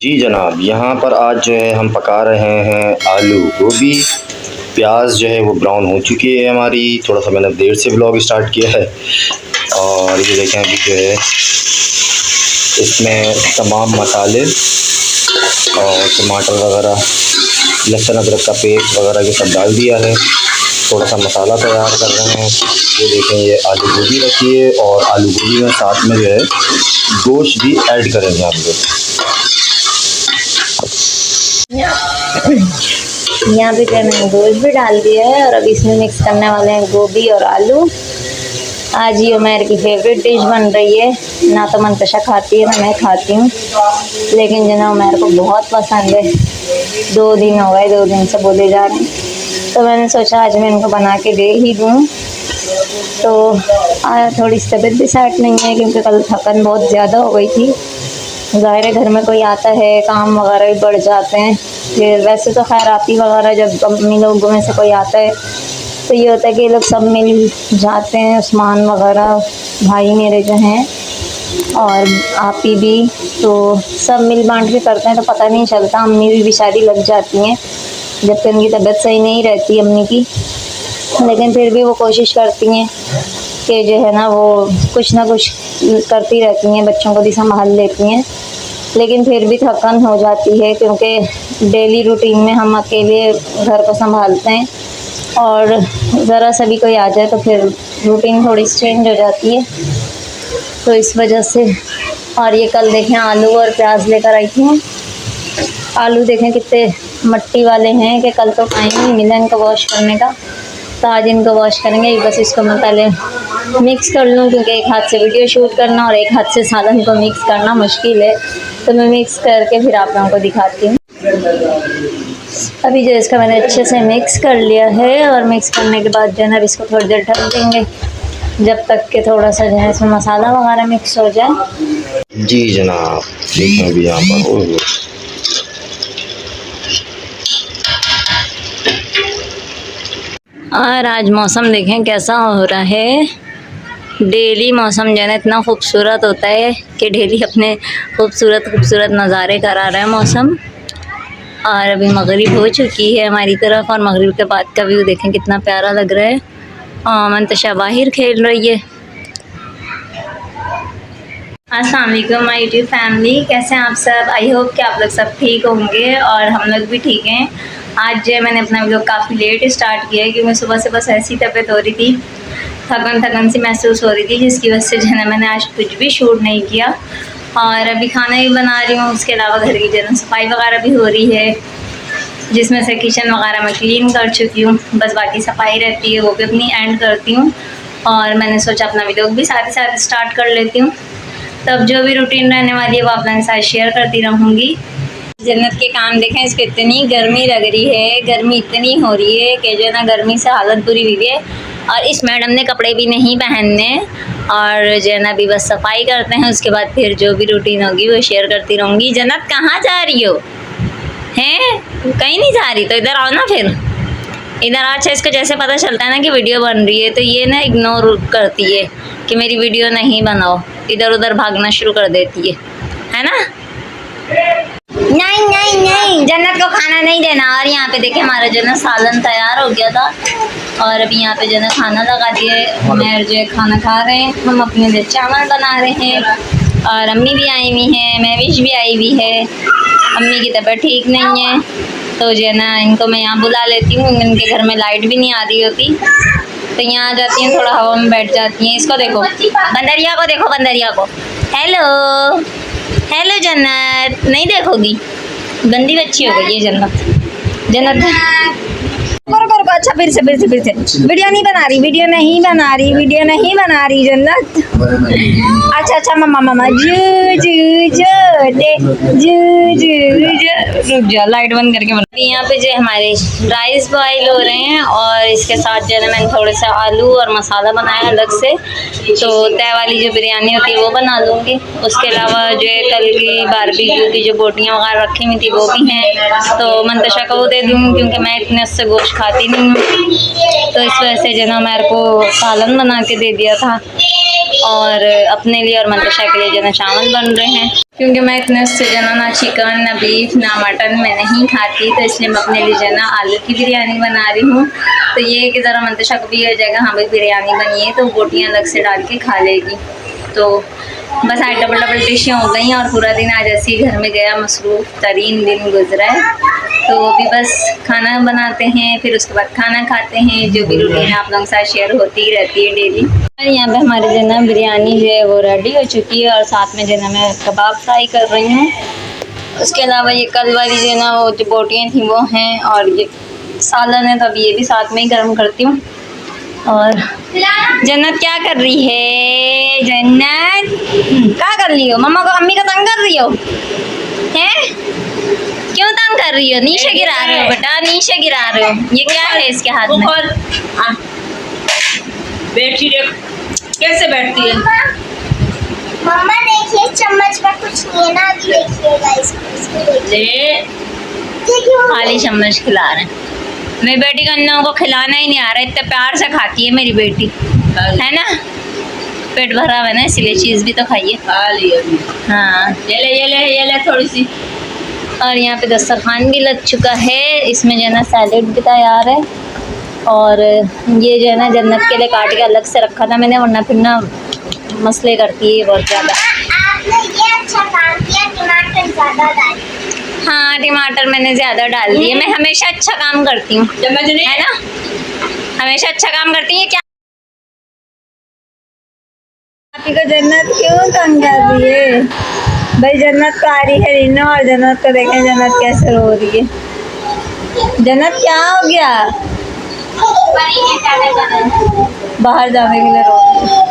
जी जनाब, यहाँ पर आज जो है हम पका रहे हैं आलू गोभी। प्याज जो है वो ब्राउन हो चुकी है हमारी। थोड़ा सा मैंने देर से व्लॉग स्टार्ट किया है। और ये देखें अभी जो है इसमें तमाम मसाले और टमाटर वगैरह, लहसुन अदरक का पेस्ट वगैरह ये सब डाल दिया है। थोड़ा सा मसाला तैयार कर रहे हैं। ये देखें, ये आलू गोभी रखी है और आलू गोभी में साथ में जो है गोश्त भी ऐड करेंगे हम लोग। यहाँ पे मैंने गोश्त भी डाल दिया है और अब इसमें मिक्स करने वाले हैं गोभी और आलू। आज ये उमैर की फेवरेट डिश बन रही है। ना तो मंतशा खाती है ना मैं खाती हूँ, लेकिन जो ना उमैर को बहुत पसंद है। 2 दिन हो गए, 2 दिन से बोले जा रहे हैं, तो मैंने सोचा आज मैं इनको बना के दे ही दूँ। तो थोड़ी तबीयत भी सेट नहीं है क्योंकि कल थकन बहुत ज़्यादा हो गई थी। ज़ाहिर है घर में कोई आता है, काम वगैरह भी बढ़ जाते हैं। फिर वैसे तो खैर आती वगैरह जब अम्मी लोगों में से कोई आता है तो ये होता है कि ये लोग सब मिल जाते हैं। उस्मान वगैरह भाई मेरे जो हैं और आपी भी, तो सब मिल बांट के करते हैं तो पता नहीं चलता। अम्मी भी बेचारी लग जाती हैं जबकि उनकी तबीयत सही नहीं रहती अम्मी की, लेकिन फिर भी वो कोशिश करती हैं कि जो है ना वो कुछ ना कुछ करती रहती हैं, बच्चों को भी संभाल लेती हैं। लेकिन फिर भी थकान हो जाती है क्योंकि डेली रूटीन में हम अकेले घर को संभालते हैं और ज़रा सा भी कोई आ जाए तो फिर रूटीन थोड़ी चेंज हो जाती है, तो इस वजह से। और ये कल देखें आलू और प्याज लेकर आई थी। आलू देखें कितने मट्टी वाले हैं कि कल तो टाइम नहीं मिला इनको वॉश करने का, तो आज इनको वॉश करेंगे। बस इसको मैं पहले मिक्स कर लूँ क्योंकि एक हाथ से वीडियो शूट करना और एक हाथ से सालन को मिक्स करना मुश्किल है, तो मैं मिक्स करके फिर आप लोगों को दिखाती हूँ। अभी जो इसका मैंने अच्छे से मिक्स कर लिया है और मिक्स करने के बाद जो है ना इसको थोड़ी देर ढक देंगे जब तक कि थोड़ा सा जो है इसमें मसाला वगैरह मिक्स हो जाए। जी जनाब, देखें अभी यहाँ पर और आज मौसम देखें कैसा हो रहा है। डेली मौसम जो है ना इतना खूबसूरत होता है कि डेली अपने खूबसूरत नज़ारे करा रहा है मौसम। और अभी मगरिब हो चुकी है हमारी तरफ और मगरिब के बाद का व्यू देखें कितना प्यारा लग रहा है। मंतशा बाहर खेल रही है। अस्सलाम वालेकुम माय यूट्यूब फैमिली, कैसे हैं आप सब। आई होप कि आप लोग सब ठीक होंगे और हम लोग भी ठीक हैं। आज जो है मैंने अपना वीडियो काफ़ी लेट स्टार्ट किया है क्योंकि सुबह से बस ऐसी तबीयत हो रही थी, थकन सी महसूस हो रही थी, जिसकी वजह से जो है मैंने आज कुछ भी शूट नहीं किया। और अभी खाना भी बना रही हूँ, उसके अलावा घर की जो है सफाई वगैरह भी हो रही है, जिसमें से किचन वगैरह मैं क्लीन कर चुकी हूँ। बस बाकी सफाई रहती है, वो भी अपनी एंड करती हूँ। और मैंने सोचा अपना वीडियो भी साथ ही साथ स्टार्ट कर लेती हूँ, तब जो भी रूटीन रहने वाली है वो आप लोगों के साथ शेयर करती रहूँगी। जन्नत के काम देखें, इसको इतनी गर्मी लग रही है, गर्मी इतनी हो रही है कि जो है ना गर्मी से हालत बुरी हुई है। और इस मैडम ने कपड़े भी नहीं पहनने और जो है ना अभी बस सफाई करते हैं, उसके बाद फिर जो भी रूटीन होगी वो शेयर करती रहूँगी। जन्नत कहाँ जा रही हो? हैं कहीं नहीं जा रही तो इधर आओ ना, फिर इधर। अच्छा, इसको जैसे पता चलता है ना कि वीडियो बन रही है तो ये ना इग्नोर करती है कि मेरी वीडियो नहीं बनाओ, इधर उधर भागना शुरू कर देती है ना। नहीं जन्नत को खाना नहीं देना। और यहाँ पे देखिए हमारा जो ना सालन तैयार हो गया था और अभी यहाँ पे जो ना खाना लगा दिए। उमैर जो है खाना खा रहे हैं, हम अपने लिए चावल बना रहे हैं और अम्मी भी आई हुई हैं, महविश भी आई हुई है। अम्मी की तबीयत ठीक नहीं है तो जो है ना इनको मैं यहाँ बुला लेती हूँ। इनके घर में लाइट भी नहीं आ रही होती तो यहाँ आ जाती हैं, थोड़ा हवा में बैठ जाती हैं। इसको देखो बंदरिया को, देखो बंदरिया को। हेलो हेलो जन्नत, नहीं देखोगी? गंदी बच्ची हो गई है जन्नत। करो अच्छा, फिर से वीडियो नहीं बना रही जन्नत। अच्छा मम्मा रुक जा, लाइट बंद करके बना। यहाँ पे जो हमारे राइस बॉईल हो रहे हैं और इसके साथ जो है मैंने थोड़े से आलू और मसाला बनाया अलग से, तो तय वाली जो बिरयानी होती है वो बना लूँगी। उसके अलावा जो है कल की बारबेक्यू की जो बोटियाँ वगैरह रखी हुई थी वो भी हैं, तो मंतशा को वो दे दूँगी क्योंकि मैं इतने उससे गोश्त खाती नहीं हूँ, तो इस वजह से जो ना मेरे को सालन बना के दे दिया था। और अपने लिए और मंतशा के लिए जो ना चावल बन रहे हैं, क्योंकि मैं इतने उससे जो ना चिकन ना बीफ ना मटन मैं नहीं खाती, तो इसलिए मैं अपने लिए जो ना आलू की बिरयानी बना रही हूँ। तो ये कि ज़रा मंतशा को भी हो जाएगा हाँ भाई बिरयानी बनी है, तो बोटियाँ अलग से डाल के खा लेगी। तो बस आज डबल डबल डिशें हो गई और पूरा दिन आज ऐसे ही घर में गया, मसरूफ़ तरीन दिन गुजरा है। तो अभी बस खाना बनाते हैं, फिर उसके बाद खाना खाते हैं, जो भी रूटीन आप लोगों के साथ शेयर होती ही रहती है डेली। और यहाँ पे हमारे जो ना बिरयानी जो है वो रेडी हो चुकी है, और साथ में जो ना मैं कबाब फ्राई कर रही हूँ। उसके अलावा ये कल वाली जो ना वो जो बोटियाँ थी वो हैं, और ये सालन है, तो अभी ये भी साथ में ही गर्म करती हूँ। और जन्नत क्या कर रही है? जन्नत क्या कर रही हो? मम्मा को अम्मी को तंग कर रही हो हैं? क्यों तंग कर रही हो? नीचे गिरा रहे हो बेटा, नीचे गिरा रहे हो। ये क्या है इसके हाथ में? बैठी देख कैसे बैठती है। मम्मा देखिए चम्मच पर कुछ नहीं है ना, अभी देखिएगा इसको देखिए खाली चम्मच खिला रहे हैं। मेरी बेटी को अन्नों को खिलाना ही नहीं आ रहा, इतने प्यार से खाती है मेरी बेटी, है ना? पेट भरा हुआ है ना, इसलिए चीज़ भी तो खाइए। खा लिया हाँ, ये ले थोड़ी सी। और यहाँ पे दस्तरखान भी लग चुका है, इसमें जो है ना सैलेड भी तैयार है, और ये जो है ना जन्नत के लिए काट के अलग से रखा था मैंने, वरना फिर ना मसले करती है बहुत ज़्यादा। आपने ये अच्छा काम किया, टमाटर ज़्यादा डाल। हाँ, टमाटर मैंने ज़्यादा डाल दिए। मैं हमेशा अच्छा काम करती हूँ, है ना? हमेशा अच्छा काम करती है। क्या आपकी को जन्नत क्यों तंग कर रही है? भाई जन्नत को आ रही है रीना, और जन्नत को देखें जन्नत कैसे रो रही है। जन्नत क्या हो गया? बाहर जाने के लिए रो रही है।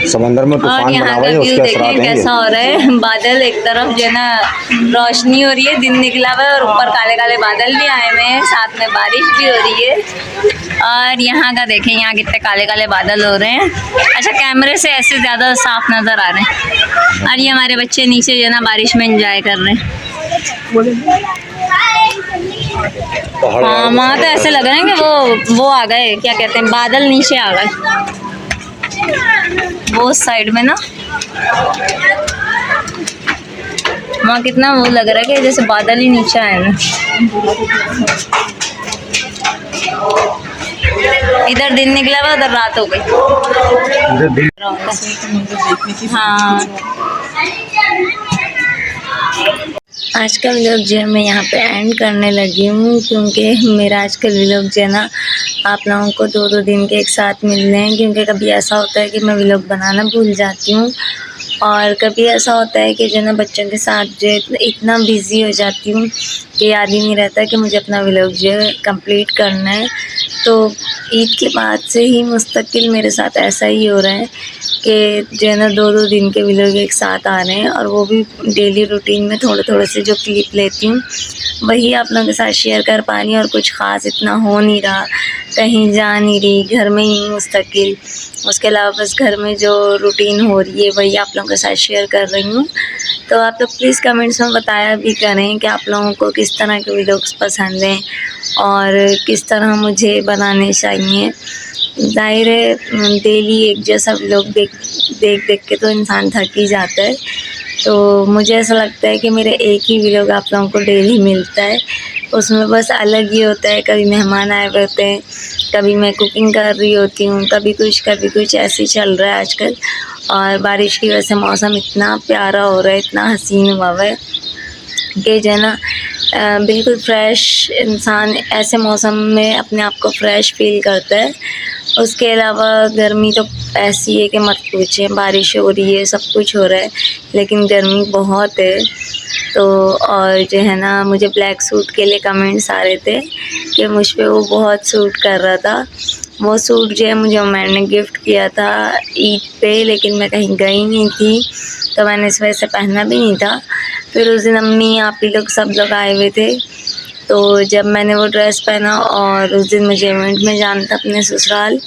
समंदर में और तूफान बना यहाँ हुआ का है, व्यू उसके असरात देखें हैं कैसा हो रहा है। बादल एक तरफ जो है ना रोशनी हो रही है, दिन निकला हुआ है, और ऊपर काले काले बादल भी आए हुए हैं, साथ में बारिश भी हो रही है। और यहाँ का देखें, यहाँ कितने काले काले बादल हो रहे हैं। अच्छा, कैमरे से ऐसे ज़्यादा साफ नज़र आ रहे हैं। और ये हमारे बच्चे नीचे जो है ना बारिश में एंजॉय कर रहे हैं। हाँ, वहाँ तो ऐसे लग रहा है कि वो आ गए, क्या कहते हैं, बादल नीचे आ गए वो साइड में ना। वहाँ कितना वो लग रहा है कि जैसे बादल ही नीचे आए ना। इधर दिन निकला हुआ, उधर रात हो गई। हाँ, आज का व्लॉग जो है मैं यहाँ पे एंड करने लगी हूँ, क्योंकि मेरा आज का व्लॉग जो है ना आप लोगों को दो दिन के एक साथ मिल रहे हैं। क्योंकि कभी ऐसा होता है कि मैं व्लॉग बनाना भूल जाती हूँ, और कभी ऐसा होता है कि जो ना बच्चों के साथ जो इतना बिज़ी हो जाती हूँ कि याद ही नहीं रहता कि मुझे अपना व्लॉग जो है कंप्लीट करना है। तो ईद के बाद से ही मुस्तकिल मेरे साथ ऐसा ही हो रहा है कि जो है ना दो दिन के व्लॉग एक साथ आ रहे हैं, और वो भी डेली रूटीन में थोड़े थोड़े से जो क्लिप लेती हूँ वही आप लोगों के साथ शेयर कर पा रही हूँ। और कुछ ख़ास इतना हो नहीं रहा, कहीं जा नहीं रही, घर में ही मुस्तकिल। उसके अलावा बस घर में जो रूटीन हो रही है वही आप लोगों के साथ शेयर कर रही हूँ। तो आप लोग प्लीज़ कमेंट्स में बताया भी करें कि आप लोगों को किस तरह के व्लॉग्स पसंद हैं और किस तरह मुझे बनाने चाहिए। ज़ाहिर है डेली एक जैसा व्लॉग देख के तो इंसान थक ही जाता है। तो मुझे ऐसा लगता है कि मेरा एक ही व्लॉग आप लोगों को डेली मिलता है, उसमें बस अलग ही होता है। कभी मेहमान आए होते हैं, कभी मैं कुकिंग कर रही होती हूँ, कभी कुछ ऐसे चल रहा है आजकल। और बारिश की वजह से मौसम इतना प्यारा हो रहा है, इतना हसीन हुआ है कि जो है ना बिल्कुल फ़्रेश इंसान ऐसे मौसम में अपने आप को फ़्रेश फील करता है। उसके अलावा गर्मी तो ऐसी है कि मत पूछें, बारिश हो रही है, सब कुछ हो रहा है, लेकिन गर्मी बहुत है। तो और जो है ना मुझे ब्लैक सूट के लिए कमेंट्स आ रहे थे कि मुझ पे वो बहुत सूट कर रहा था। वो सूट जो है मुझे मैंने गिफ्ट किया था ईद पे, लेकिन मैं कहीं गई नहीं थी तो मैंने इस वजह से पहना भी नहीं था। फिर उस दिन अम्मी आप ही लोग सब लोग आए हुए थे, तो जब मैंने वो ड्रेस पहना और उस दिन मुझे इवेंट में जाना था अपने ससुराल,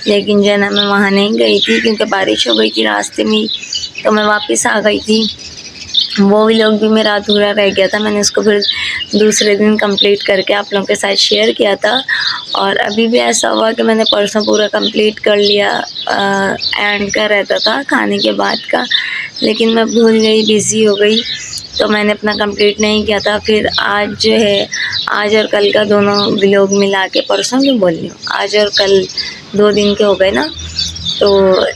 लेकिन जो है ना मैं वहाँ नहीं गई थी क्योंकि बारिश हो गई थी रास्ते में, तो मैं वापस आ गई थी। वो व्लॉग भी मेरा अधूरा रह गया था, मैंने उसको फिर दूसरे दिन कंप्लीट करके आप लोगों के साथ शेयर किया था। और अभी भी ऐसा हुआ कि मैंने परसों पूरा कंप्लीट कर लिया, एंड का रहता था खाने के बाद का, लेकिन मैं भूल गई, बिज़ी हो गई, तो मैंने अपना कंप्लीट नहीं किया था। फिर आज जो है, आज और कल का दोनों व्लॉग मिला के, परसों क्यों बोल रही हूँ, आज और कल 2 दिन के हो गए ना, तो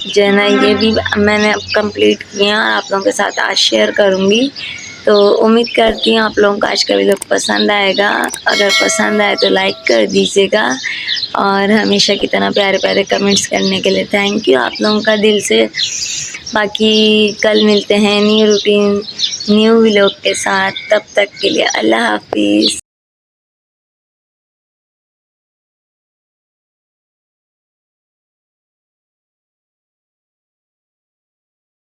जो है ना ये भी मैंने अब कंप्लीट किया और आप लोगों के साथ आज शेयर करूँगी। तो उम्मीद करती हूँ आप लोगों को आज का वीडियो पसंद आएगा। अगर पसंद आए तो लाइक कर दीजिएगा और हमेशा की तरह प्यारे प्यारे कमेंट्स करने के लिए थैंक यू आप लोगों का दिल से। बाकी कल मिलते हैं न्यू रूटीन न्यू व्लॉग के साथ, तब तक के लिए अल्लाह हाफिज़।